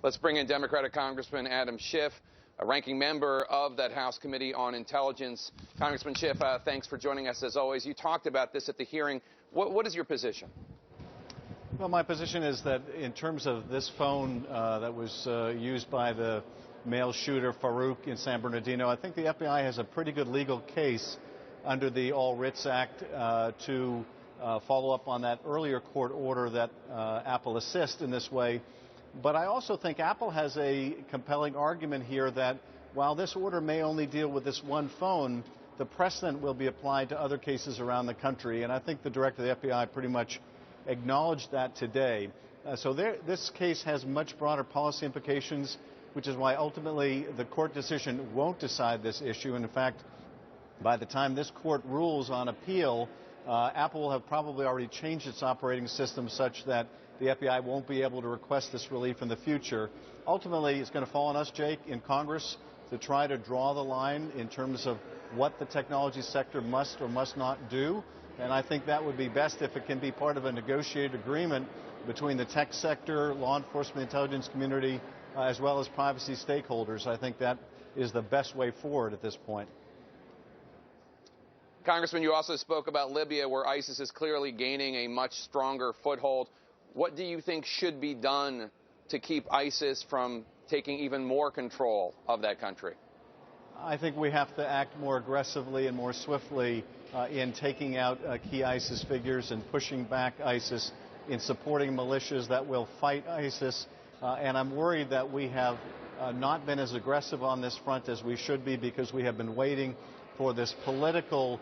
Let's bring in Democratic Congressman Adam Schiff, a ranking member of that House Committee on Intelligence. Congressman Schiff, thanks for joining us as always. You talked about this at the hearing. What is your position? Well, my position is that in terms of this phone that was used by the male shooter Farouk in San Bernardino, I think the FBI has a pretty good legal case under the All Writs Act to follow up on that earlier court order that Apple assist in this way. But I also think Apple has a compelling argument here that while this order may only deal with this one phone, the precedent will be applied to other cases around the country. And I think the director of the FBI pretty much acknowledged that today. This case has much broader policy implications, which is why ultimately the court decision won't decide this issue. And in fact, by the time this court rules on appeal, Apple will have probably already changed its operating system such that the FBI won't be able to request this relief in the future. Ultimately, it's going to fall on us, Jake, in Congress to try to draw the line in terms of what the technology sector must or must not do. And I think that would be best if it can be part of a negotiated agreement between the tech sector, law enforcement, intelligence community, as well as privacy stakeholders. I think that is the best way forward at this point. Congressman, you also spoke about Libya, where ISIS is clearly gaining a much stronger foothold. What do you think should be done to keep ISIS from taking even more control of that country? I think we have to act more aggressively and more swiftly in taking out key ISIS figures and pushing back ISIS, in supporting militias that will fight ISIS. And I'm worried that we have not been as aggressive on this front as we should be, because we have been waiting for this political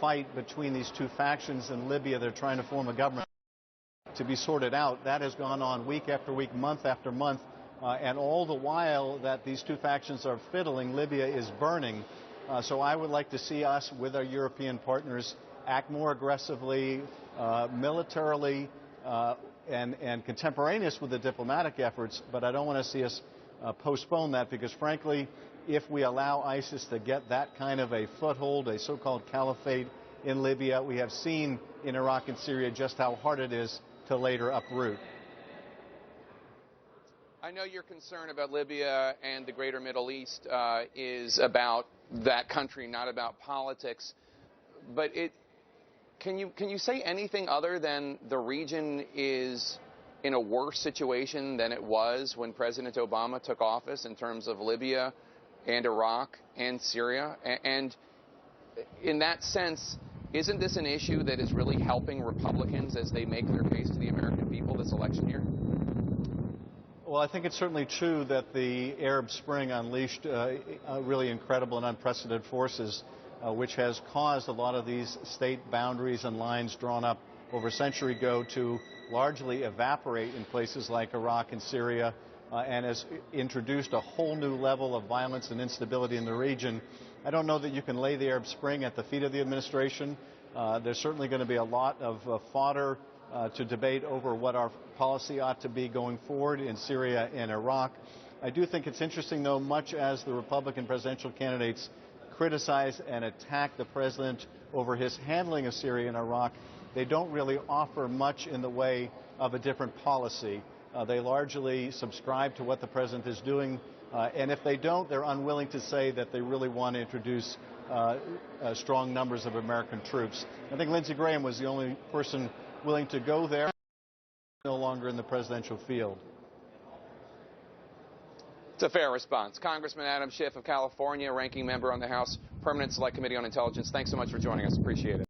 fight between these two factions in Libya. They're trying to form a government to be sorted out. That has gone on week after week, month after month. And all the while that these two factions are fiddling, Libya is burning. So I would like to see us, with our European partners, act more aggressively, militarily, and contemporaneous with the diplomatic efforts. But I don't want to see us postpone that, because, frankly, if we allow ISIS to get that kind of a foothold, a so-called caliphate in Libya, we have seen in Iraq and Syria just how hard it is to later uproot. I know your concern about Libya and the greater Middle East is about that country, not about politics. But can you say anything other than the region is in a worse situation than it was when President Obama took office in terms of Libya and Iraq and Syria? And in that sense, isn't this an issue that is really helping Republicans as they make their case to the American people this election year? Well, I think it's certainly true that the Arab Spring unleashed really incredible and unprecedented forces, which has caused a lot of these state boundaries and lines drawn up over a century ago to largely evaporate in places like Iraq and Syria, and has introduced a whole new level of violence and instability in the region. I don't know that you can lay the Arab Spring at the feet of the administration. There's certainly going to be a lot of fodder to debate over what our policy ought to be going forward in Syria and Iraq. I do think it's interesting, though, much as the Republican presidential candidates criticize and attack the president over his handling of Syria and Iraq, they don't really offer much in the way of a different policy. They largely subscribe to what the president is doing, and if they don't, they're unwilling to say that they really want to introduce strong numbers of American troops. I think Lindsey Graham was the only person willing to go there, no longer in the presidential field. It's a fair response. Congressman Adam Schiff of California, ranking member on the House Permanent Select Committee on Intelligence, thanks so much for joining us. Appreciate it.